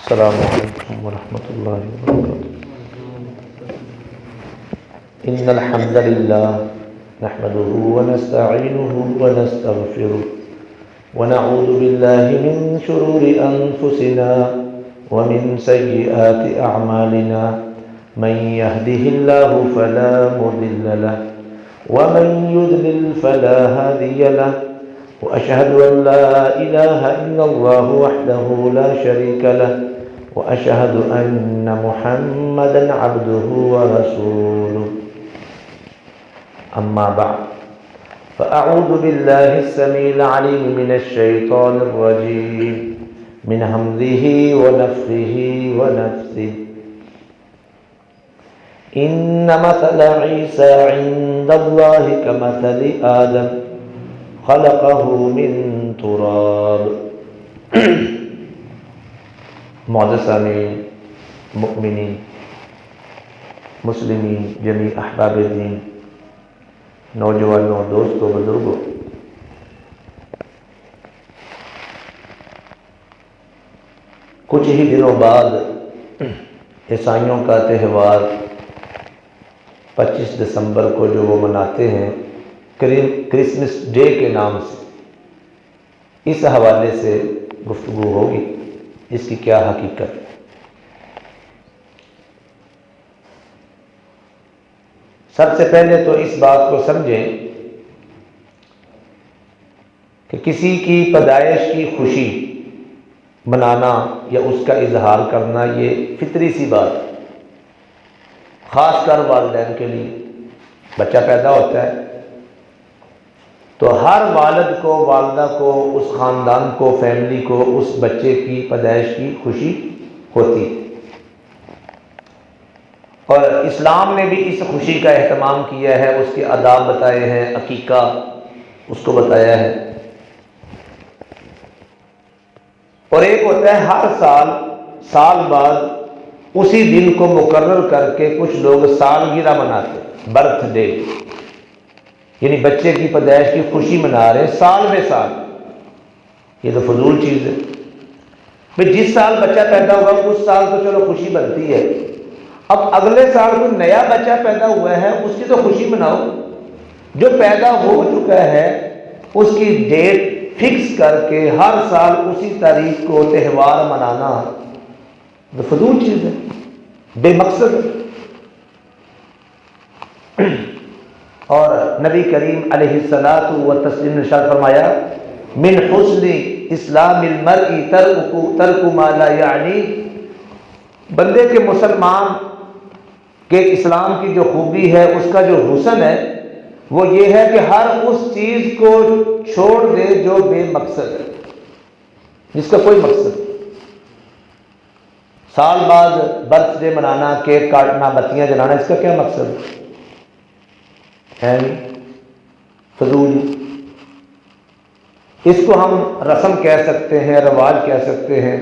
السلام علیکم ورحمۃ اللہ وبرکاتہ۔ ان الحمد للہ نحمده ونستعینه ونستغفره ونعوذ باللہ من شرور انفسنا ومن سیئات اعمالنا من يهده الله فلا مضل له ومن يضلل فلا هادي له وأشهد أن لا إله إلا الله وحده لا شريك له وأشهد أن محمدا عبده ورسوله أما بعد فأعوذ بالله السميع العليم من الشيطان الرجيم من همزه ونفخه ونفثه إن مثل عيسى عند الله كمثل آدم خلقه من تراب۔ معزز سامعین، مؤمنین، مسلمین، جمیع احباب دین، نوجوانوں، دوستوں، بزرگوں، کچھ ہی دنوں بعد عیسائیوں کا تہوار 25 دسمبر کو جو وہ مناتے ہیں کرسمس ڈے کے نام سے، اس حوالے سے گفتگو ہوگی، اس کی کیا حقیقت۔ سب سے پہلے تو اس بات کو سمجھیں کہ کسی کی پیدائش کی خوشی منانا یا اس کا اظہار کرنا یہ فطری سی بات ہے، خاص کر والدین کے لیے۔ بچہ پیدا ہوتا ہے تو ہر والد کو، والدہ کو، اس خاندان کو، فیملی کو اس بچے کی پیدائش کی خوشی ہوتی ہے، اور اسلام نے بھی اس خوشی کا اہتمام کیا ہے، اس کے آداب بتائے ہیں، عقیقہ اس کو بتایا ہے۔ اور ایک ہوتا ہے ہر سال بعد اسی دن کو مقرر کر کے کچھ لوگ سالگرہ مناتے ہیں، برتھ ڈے، یعنی بچے کی پیدائش کی خوشی منا رہے ہیں سال بے سال۔ یہ تو فضول چیز ہے۔ بھئی جس سال بچہ پیدا ہوا اس سال تو چلو خوشی بنتی ہے، اب اگلے سال کوئی نیا بچہ پیدا ہوا ہے اس کی تو خوشی مناؤ۔ جو پیدا ہو چکا ہے اس کی ڈیٹ فکس کر کے ہر سال اسی تاریخ کو تہوار منانا تو فضول چیز ہے، بے مقصد ہے۔ اور نبی کریم علیہ الصلاۃ والتسلیم نے ارشاد فرمایا، من حسن اسلام المرء ترک ما لا یعنی، بندے کے مسلمان کے اسلام کی جو خوبی ہے، اس کا جو حسن ہے وہ یہ ہے کہ ہر اس چیز کو چھوڑ دے جو بے مقصد ہے، جس کا کوئی مقصد نہیں۔ سال بعد برتھ ڈے منانا، کیک کاٹنا، بتیاں جلانا، اس کا کیا مقصد ہے؟ فضول۔ اس کو ہم رسم کہہ سکتے ہیں، رواج کہہ سکتے ہیں،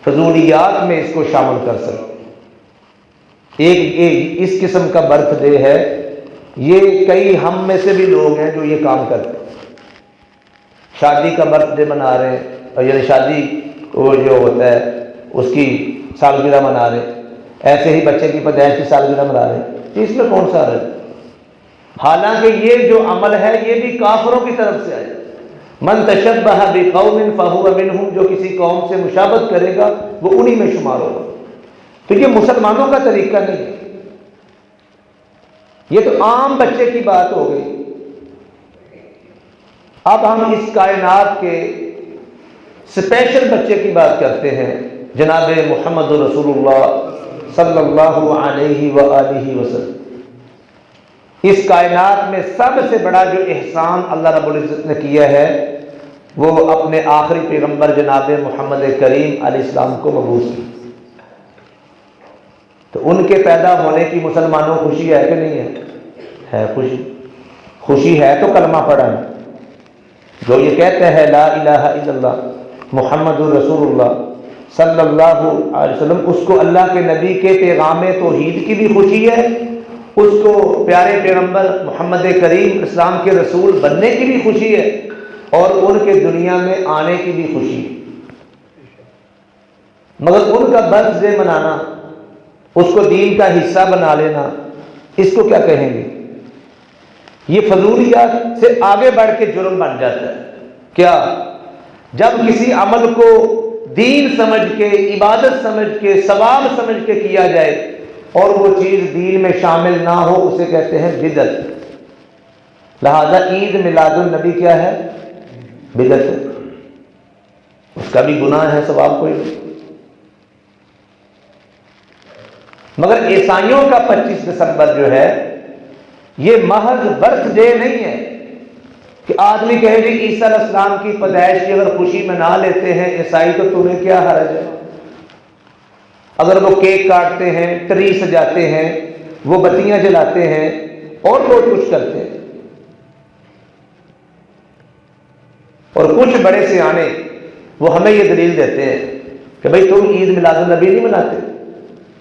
فضولیات میں اس کو شامل کر سکتے ہیں۔ ایک اس قسم کا برتھ ڈے ہے، یہ کئی ہم میں سے بھی لوگ ہیں جو یہ کام کرتے ہیں، شادی کا برتھ ڈے منا رہے ہیں، اور یعنی شادی وہ جو ہوتا ہے اس کی سالگرہ منا رہے ہیں، ایسے ہی بچے کی پیدائش کی سالگرہ منا رہے ہیں، اس میں کون سا ہے؟ حالانکہ یہ جو عمل ہے یہ بھی کافروں کی طرف سے آیا۔ من تشبہ بقوم فہو منہم، جو کسی قوم سے مشابہت کرے گا وہ انہی میں شمار ہوگا۔ تو یہ مسلمانوں کا طریقہ نہیں ہے، یہ تو عام بچے کی بات ہو گئی۔ اب ہم اس کائنات کے اسپیشل بچے کی بات کرتے ہیں، جناب محمد رسول اللہ صلی اللہ علیہ وآلہ وسلم۔ اس کائنات میں سب سے بڑا جو احسان اللہ رب العزت نے کیا ہے وہ اپنے آخری پیغمبر جناب محمد کریم علیہ السلام کو مبعوث کیا۔ تو ان کے پیدا ہونے کی مسلمانوں کو خوشی ہے کہ نہیں ہے؟ ہے خوشی۔ خوشی ہے تو کلمہ پڑھا ہے۔ جو یہ کہتے ہیں لا الہ الا اللہ محمد رسول اللہ صلی اللہ علیہ وسلم، اس کو اللہ کے نبی کے پیغام توحید کی بھی خوشی ہے، اس کو پیارے پیغمبر محمد کریم اسلام کے رسول بننے کی بھی خوشی ہے، اور ان کے دنیا میں آنے کی بھی خوشی ہے۔ مگر ان کا برتھ ڈے منانا، اس کو دین کا حصہ بنا لینا، اس کو کیا کہیں گے؟ یہ فضولیات سے آگے بڑھ کے جرم بن جاتا ہے۔ کیا؟ جب کسی عمل کو دین سمجھ کے، عبادت سمجھ کے، ثواب سمجھ کے کیا جائے اور وہ چیز دین میں شامل نہ ہو، اسے کہتے ہیں بدعت۔ لہذا عید میلاد النبی کیا ہے؟ بدعت ہے، اس کا بھی گناہ ہے، ثواب کوئی نہیں۔ مگر عیسائیوں کا 25 دسمبر جو ہے یہ محض برتھ ڈے نہیں ہے کہ آدمی کہے جی عیسیٰ علیہ السلام کی پیدائش کی اگر خوشی منا لیتے ہیں عیسائی تو تمہیں کیا حرج ہے؟ اگر وہ کیک کاٹتے ہیں، ٹری سجاتے ہیں، وہ بتیاں جلاتے ہیں اور بہت کچھ کرتے ہیں۔ اور کچھ بڑے سیانے وہ ہمیں یہ دلیل دیتے ہیں کہ بھئی تم عید میلاد النبی نہیں مناتے؟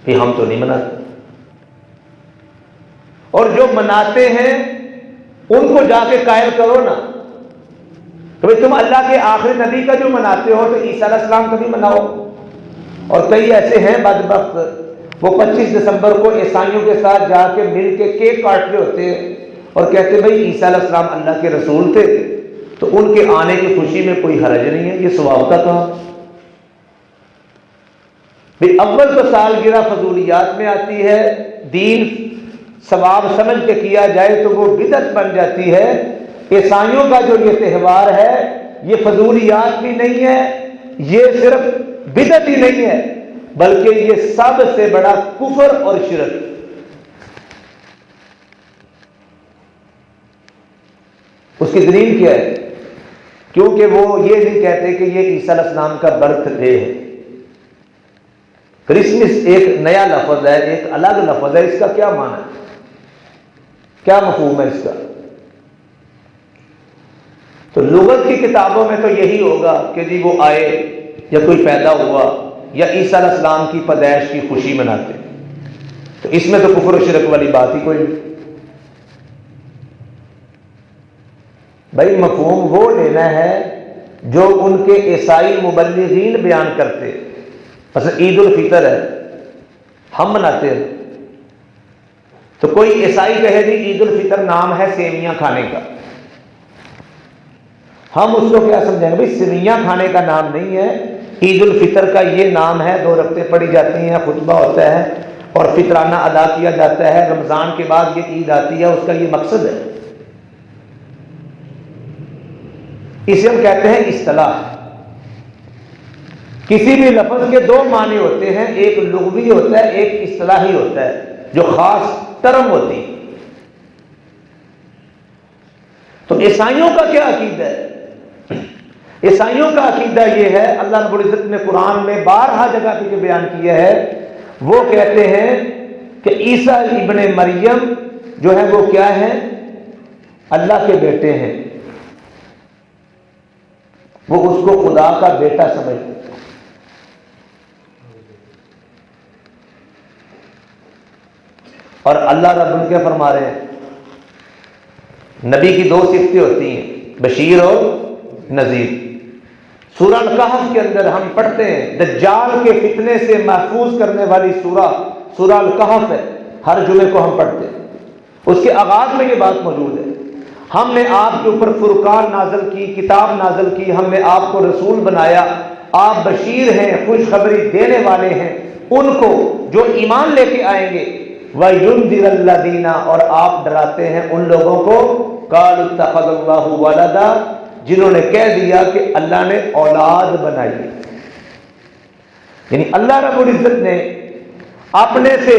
کہ ہم تو نہیں مناتے۔ اور جو مناتے ہیں ان کو جا کے قائل کرو نا کہ بھئی تم اللہ کے آخری نبی کا جو مناتے ہو تو عیسیٰ علیہ السلام کا بھی مناؤ۔ اور کئی ایسے ہیں بدبخت، وہ 25 دسمبر کو عیسائیوں کے ساتھ جا کے مل کے کیک کاٹ رہے ہوتے ہیں اور کہتے ہیں بھئی عیسیٰ علیہ السلام اللہ کے رسول تھے تو ان کے آنے کی خوشی میں کوئی حرج نہیں ہے، یہ ثواب کا کام۔ بھئی اول تو سالگرہ فضولیات میں آتی ہے، دین ثواب سمجھ کے کیا جائے تو وہ بدعت بن جاتی ہے۔ عیسائیوں کا جو یہ تہوار ہے یہ فضولیات بھی نہیں ہے، یہ صرف بدعت ہی نہیں ہے بلکہ یہ سب سے بڑا کفر اور شرک۔ اس کی دلیل کیا ہے؟ کیونکہ وہ یہ نہیں کہتے کہ یہ عیسیٰ علیہ السلام کا برتھ ڈے ہے۔ کرسمس ایک نیا لفظ ہے، ایک الگ لفظ ہے، اس کا کیا معنی ہے؟ کیا مفہوم ہے اس کا؟ تو لغت کی کتابوں میں تو یہی ہوگا کہ جی وہ آئے یا کوئی پیدا ہوا یا عیسیٰ علیہ السلام کی پیدائش کی خوشی مناتے، تو اس میں تو کفر و شرک والی بات ہی کوئی نہیں۔ بھائی مفہوم وہ لینا ہے جو ان کے عیسائی مبلغین بیان کرتے۔ مثلا عید الفطر ہے، ہم مناتے ہیں، تو کوئی عیسائی کہے جی عید الفطر نام ہے سیویاں کھانے کا، ہم اس کو کیا سمجھیں گے؟ بھائی سیویاں کھانے کا نام نہیں ہے، عید الفطر کا یہ نام ہے، 2 رکعتیں پڑھی جاتی ہیں، خطبہ ہوتا ہے اور فطرانہ ادا کیا جاتا ہے، رمضان کے بعد یہ عید آتی ہے، اس کا یہ مقصد ہے۔ اسے ہم کہتے ہیں اصطلاح۔ کسی بھی لفظ کے 2 معنی ہوتے ہیں، ایک لغوی ہوتا ہے، ایک اصطلاحی ہوتا ہے جو خاص ٹرم ہوتی ہے۔ تو عیسائیوں کا کیا عقیدہ ہے؟ عیسائیوں کا عقیدہ یہ ہے، اللہ رب العزت نے قرآن میں بارہا جگہ پہ یہ بیان کیا ہے، وہ کہتے ہیں کہ عیسیٰ ابن مریم جو ہے وہ کیا ہے؟ اللہ کے بیٹے ہیں، وہ اس کو خدا کا بیٹا سمجھتے ہیں۔ اور اللہ رب العزت کیا فرما رہے ہیں؟ نبی کی 2 صفتیں ہوتی ہیں، بشیر اور نذیر۔ سورہ الکہف کے اندر ہم پڑھتے ہیں دجال کے فتنے سے محفوظ کرنے والی سورہ الکہف ہے، ہر جمعے کو ہم پڑھتے ہیں۔ اس کے آغاز میں یہ بات موجود ہے، ہم نے آپ کے اوپر فرقان نازل کی، کتاب نازل کی، ہم نے آپ کو رسول بنایا، آپ بشیر ہیں، خوشخبری دینے والے ہیں ان کو جو ایمان لے کے آئیں گے، وَيُنذِرَ الَّذِينَ اور آپ ڈراتے ہیں ان لوگوں کو قَالُوا اتَّخَذَ اللَّهُ وَلَدًا جنہوں نے کہہ دیا کہ اللہ نے اولاد بنائی ہے۔ یعنی اللہ رب العزت نے اپنے سے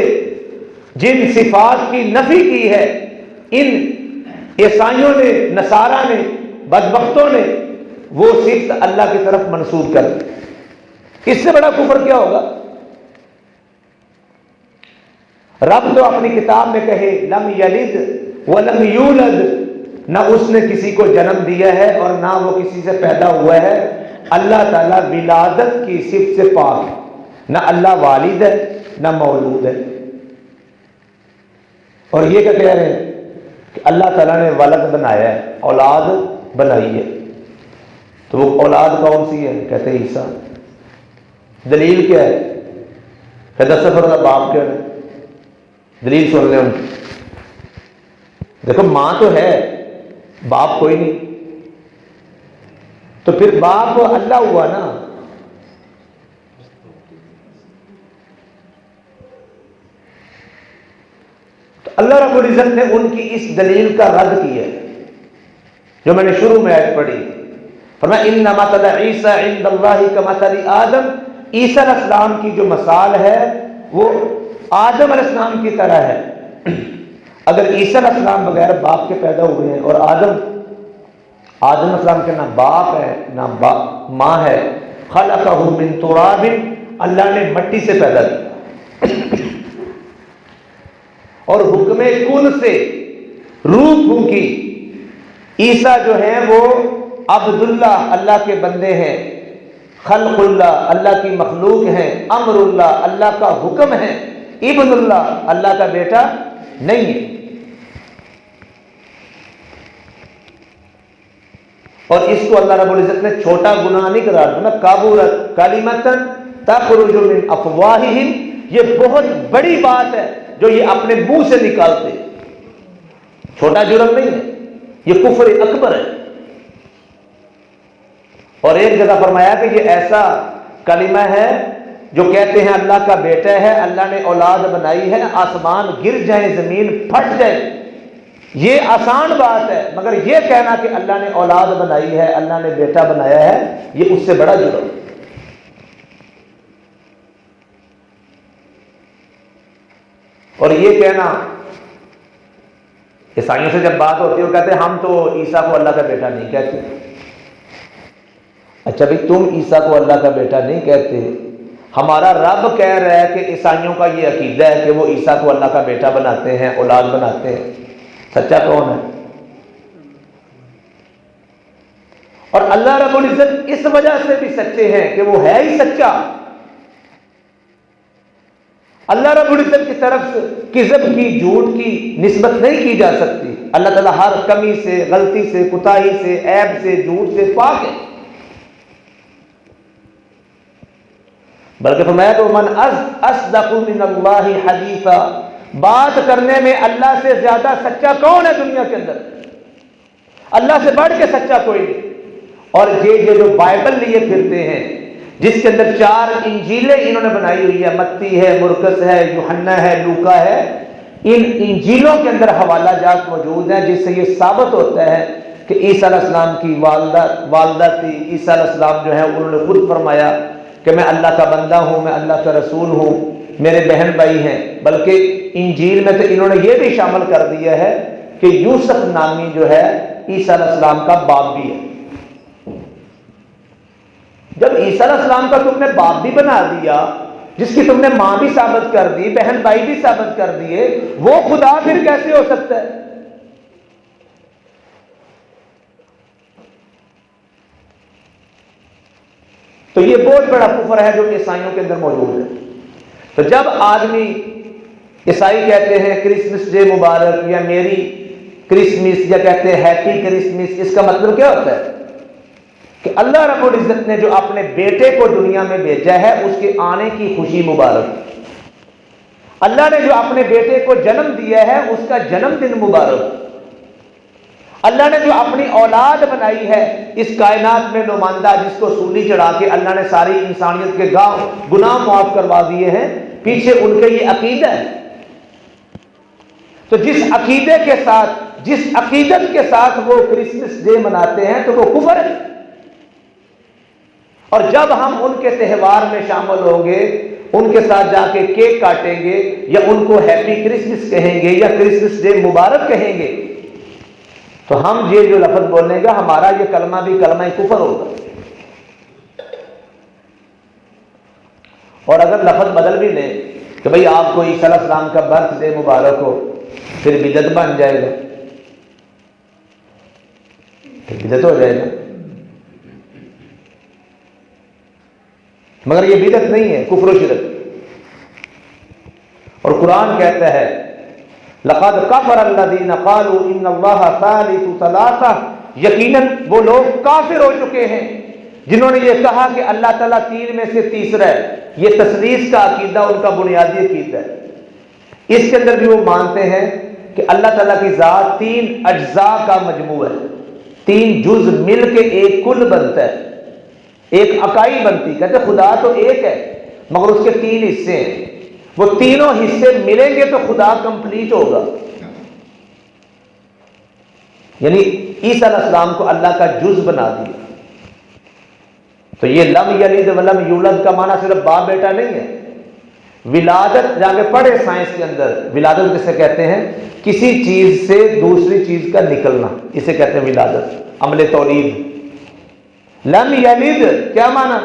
جن صفات کی نفی کی ہے ان عیسائیوں نے، نصارہ نے، بدبختوں نے وہ صفت اللہ کی طرف منسوب کر دی۔ اس سے بڑا کفر کیا ہوگا؟ رب تو اپنی کتاب میں کہے لم یلد ولم یولد، نہ اس نے کسی کو جنم دیا ہے اور نہ وہ کسی سے پیدا ہوا ہے۔ اللہ تعالیٰ ولادت کی صفت سے پاک ہے، نہ اللہ والد ہے نہ مولود ہے۔ اور یہ کیا کہہ رہے ہیں کہ اللہ تعالیٰ نے ولد بنایا ہے، اولاد بنائی ہے، تو وہ اولاد کون سی ہے؟ کہتے ہیں عیسیٰ۔ دلیل کیا ہے؟ کہتا سفر کا باپ کیا ہے؟ دلیل سن لیں ان کی. دیکھو ماں تو ہے، باپ کوئی نہیں، تو پھر باپ اللہ ہوا نا. تو اللہ رب العزت نے ان کی اس دلیل کا رد کیا جو میں نے شروع میں آیت پڑھی. فرمایا ان مثل عیسی عند اللہ کمثل آدم. عیسی علیہ السلام کی جو مثال ہے وہ آدم علیہ السلام کی طرح ہے. اگر عیسی علیہ السلام بغیر باپ کے پیدا ہوئے ہیں اور آدم علیہ السلام کے نہ باپ ہے نہ ماں ہے، خلقہ من تراب، اللہ نے مٹی سے پیدا کیا اور حکم کن سے روح پھونکی. عیسیٰ جو ہیں وہ عبداللہ، اللہ کے بندے ہیں، خلق اللہ، اللہ کی مخلوق ہیں، امر اللہ، اللہ کا حکم ہے، ابن اللہ، اللہ کا بیٹا نہیں ہے. اور اس کو اللہ رب العزت نے چھوٹا گناہ نہیں قرار دیا. کابورت کلمۃ تخرج من افواہہم، یہ بہت بڑی بات ہے جو یہ اپنے منہ سے نکالتے. چھوٹا جرم نہیں ہے، یہ کفر اکبر ہے. اور ایک جگہ فرمایا کہ یہ ایسا کلمہ ہے جو کہتے ہیں اللہ کا بیٹا ہے، اللہ نے اولاد بنائی ہے، آسمان گر جائیں، زمین پھٹ جائے، یہ آسان بات ہے. مگر یہ کہنا کہ اللہ نے اولاد بنائی ہے، اللہ نے بیٹا بنایا ہے، یہ اس سے بڑا جرم. اور یہ کہنا، عیسائیوں سے جب بات ہوتی ہے وہ کہتے ہیں ہم تو عیسیٰ کو اللہ کا بیٹا نہیں کہتے. اچھا بھائی تم عیسیٰ کو اللہ کا بیٹا نہیں کہتے، ہمارا رب کہہ رہا ہے کہ عیسائیوں کا یہ عقیدہ ہے کہ وہ عیسیٰ کو اللہ کا بیٹا بناتے ہیں، اولاد بناتے ہیں. سچا کون ہے؟ اور اللہ رب العزت اس وجہ سے بھی سچے ہیں کہ وہ ہے ہی سچا. اللہ رب العزت کی طرف سے کذب کی، جھوٹ کی نسبت نہیں کی جا سکتی. اللہ تعالیٰ ہر کمی سے، غلطی سے، کوتاہی سے، عیب سے، جھوٹ سے پاک ہے. بلکہ فرمایا تو من اصدق من اللہ حدیثا، بات کرنے میں اللہ سے زیادہ سچا کون ہے دنیا کے اندر؟ اللہ سے بڑھ کے سچا کوئی نہیں. اور یہ جو بائبل لیے پھرتے ہیں جس کے اندر 4 انجیلیں انہوں نے بنائی ہوئی ہے، متی ہے، مرکس ہے، یوحنا ہے، لوکا ہے، ان انجیلوں کے اندر حوالہ جات موجود ہیں جس سے یہ ثابت ہوتا ہے کہ عیسیٰ علیہ السلام کی والدہ تھی. عیسیٰ علیہ السلام جو ہے انہوں نے خود فرمایا کہ میں اللہ کا بندہ ہوں، میں اللہ کا رسول ہوں، میرے بہن بھائی ہیں. بلکہ انجیل میں تو انہوں نے یہ بھی شامل کر دیا ہے کہ یوسف نامی جو ہے عیسیٰ علیہ السلام کا باپ بھی ہے. جب عیسیٰ علیہ السلام کا تم نے باپ بھی بنا دیا، جس کی تم نے ماں بھی ثابت کر دی، بہن بھائی بھی ثابت کر دیے، وہ خدا پھر کیسے ہو سکتا ہے؟ تو یہ بہت بڑا کفر ہے جو عیسائیوں کے اندر موجود ہے. تو جب آدمی عیسائی کہتے ہیں کرسمس ڈے مبارک یا میری کرسمس، یا کہتے ہیں ہیپی کرسمس، اس کا مطلب کیا ہوتا ہے؟ کہ اللہ رب العزت نے جو اپنے بیٹے کو دنیا میں بھیجا ہے اس کے آنے کی خوشی مبارک. اللہ نے جو اپنے بیٹے کو جنم دیا ہے اس کا جنم دن مبارک. اللہ نے جو اپنی اولاد بنائی ہے اس کائنات میں نمائندہ، جس کو سولی چڑھا کے اللہ نے ساری انسانیت کے گناہ معاف کروا دیے ہیں، پیچھے ان کے یہ عقیدہ ہے. تو جس عقیدے کے ساتھ، جس عقیدت کے ساتھ وہ کرسمس ڈے مناتے ہیں تو وہ کفر ہے. اور جب ہم ان کے تہوار میں شامل ہوں گے، ان کے ساتھ جا کے کیک کاٹیں گے یا ان کو ہیپی کرسمس کہیں گے یا کرسمس ڈے مبارک کہیں گے، تو ہم یہ جو لفظ بولیں گے ہمارا یہ کلمہ بھی کلمہ کفر ہوگا. اور اگر لفظ بدل بھی لیں کہ بھئی آپ کو عیسیٰ علیہ السلام کا برتھ ڈے مبارک ہو، پھر بدعت بن جائے گا، پھر بدعت ہو جائے گا. مگر یہ بدعت نہیں ہے، کفر و شرک. اور قرآن کہتا ہے لقد کفر الذین قالوا ان اللہ ثالث ثلاثہ، یقیناً وہ لوگ کافر ہو چکے ہیں جنہوں نے یہ کہا کہ اللہ تعالیٰ تین میں سے تیسرا ہے، یہ تثلیث کا عقیدہ ان کا بنیادی عقیدہ ہے۔ اس کے اندر بھی وہ مانتے ہیں کہ اللہ تعالیٰ کی ذات تین اجزاء کا مجموعہ ہے، تین جز مل کے ایک کل بنتا ہے، ایک اکائی بنتی۔ کہتے خدا تو ایک ہے مگر اس کے تین حصے ہیں، وہ تینوں حصے ملیں گے تو خدا کمپلیٹ ہوگا۔ یعنی عیسیٰ علیہ السلام کو اللہ کا جز بنا دیا۔ تو یہ لم یلد ولم یولد کا معنی صرف باپ بیٹا نہیں ہے۔ ولادت جا کے پڑھے سائنس کے اندر، ولادت جسے کہتے ہیں کسی چیز سے دوسری چیز کا نکلنا، اسے کہتے ہیں ولادت، عمل تولید۔ لم یلد کیا معنی؟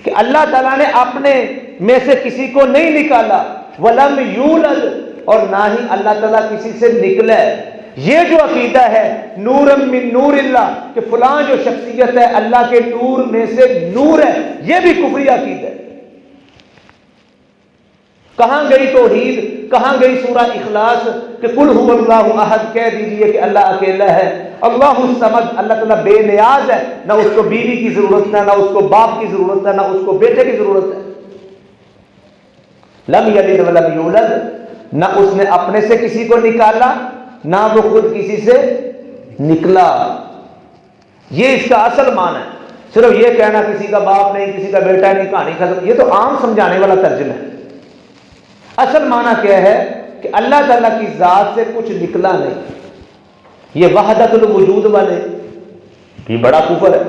کہ اللہ تعالیٰ نے اپنے میں سے کسی کو نہیں نکالا، ولم یولد، اور نہ ہی اللہ تعالیٰ کسی سے نکلا ہے۔ یہ جو عقیدہ ہے نورم من نور اللہ، کہ فلاں جو شخصیت ہے اللہ کے نور میں سے نور ہے، یہ بھی کفری عقیدہ ہے۔ کہاں گئی توحید، کہاں گئی سورہ اخلاص کہ قل هو اللہ احد، کہہ دیجئے کہ اللہ اکیلا ہے، اللہ الصمد، اللہ تعالیٰ بے نیاز ہے، نہ اس کو بیوی کی ضرورت ہے، نہ اس کو باپ کی ضرورت ہے، نہ اس کو بیٹے کی ضرورت ہے۔ لم یلد ولم یولد، نہ اس نے اپنے سے کسی کو نکالا، نہ وہ خود کسی سے نکلا۔ یہ اس کا اصل معنی ہے۔ صرف یہ کہنا کسی کا باپ نہیں، کسی کا بیٹا نہیں، کہانی ختم، یہ تو عام سمجھانے والا ترجمہ ہے۔ اصل معنی کیا ہے کہ اللہ تعالیٰ کی ذات سے کچھ نکلا نہیں۔ یہ وحدت الوجود والے یہ بڑا کفر ہے۔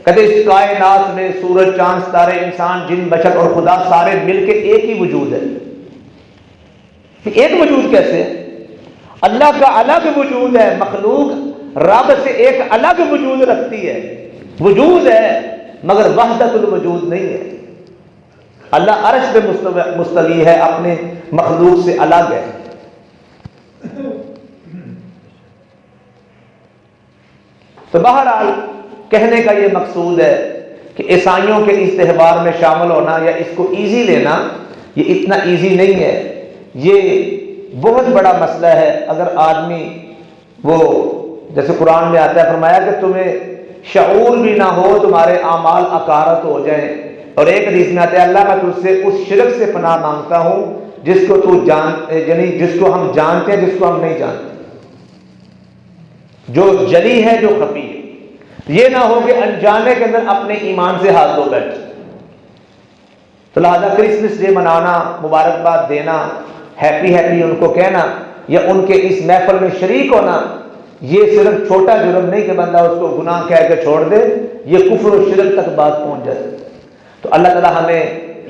کہتے اس کائنات میں سورج، چاند، ستارے، انسان، جن، بشر اور خدا سارے مل کے ایک ہی وجود ہے۔ ایک وجود کیسے ہے؟ اللہ کا الگ وجود ہے، مخلوق رب سے ایک الگ وجود رکھتی ہے، وجود ہے مگر وحدت الوجود نہیں ہے۔ اللہ عرش پہ مستوی ہے، اپنے مخلوق سے الگ ہے۔ تو بہرحال کہنے کا یہ مقصود ہے کہ عیسائیوں کے اس تہوار میں شامل ہونا یا اس کو ایزی لینا، یہ اتنا ایزی نہیں ہے، یہ بہت بڑا مسئلہ ہے۔ اگر آدمی وہ جیسے قرآن میں آتا ہے، فرمایا کہ تمہیں شعور بھی نہ ہو، تمہارے اعمال اکارت ہو جائیں، اور ایک حدیث میں آتا ہے اللہ میں تجھ سے اس شرک سے پناہ مانگتا ہوں جس کو تو یعنی جس کو ہم جانتے ہیں، جس کو ہم نہیں جانتے، جو جلی ہے، جو خفی ہے۔ یہ نہ ہو کہ انجانے کے اندر اپنے ایمان سے ہاتھ دھو بیٹھے۔ تو لہذا کرسمس ڈے منانا، مبارکباد دینا، ہیپی ہیپی ان کو کہنا یا ان کے اس محفل میں شریک ہونا، یہ صرف چھوٹا جرم نہیں کہ بندہ اس کو گناہ کہہ کے چھوڑ دے، یہ کفر و شرک تک بات پہنچ جائے۔ تو اللہ تعالیٰ ہمیں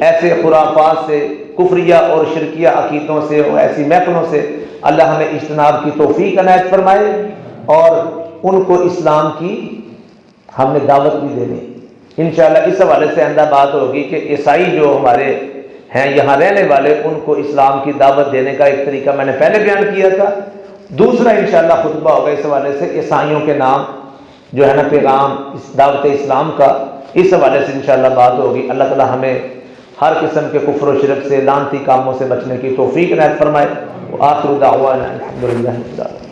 ایسے خرافات سے، کفریہ اور شرکیہ عقیدوں سے اور ایسی محفلوں سے اللہ ہمیں اجتناب کی توفیق عنایت فرمائے، اور ان کو اسلام کی ہم نے دعوت بھی دینی۔ انشاءاللہ اس حوالے سے آئندہ بات ہوگی کہ عیسائی جو ہمارے ہیں یہاں رہنے والے، ان کو اسلام کی دعوت دینے کا ایک طریقہ میں نے پہلے بیان کیا تھا۔ دوسرا انشاءاللہ خطبہ ہوگا اس حوالے سے عیسائیوں کے نام جو ہے نا پیغام اس دعوت اسلام کا، اس حوالے سے انشاءاللہ بات ہوگی۔ اللہ تعالی ہمیں ہر قسم کے کفر و شرک سے، لعنتی کاموں سے بچنے کی توفیق عنایت فرمائے۔ وآخر دعوانا الحمدللہ رب العالمین۔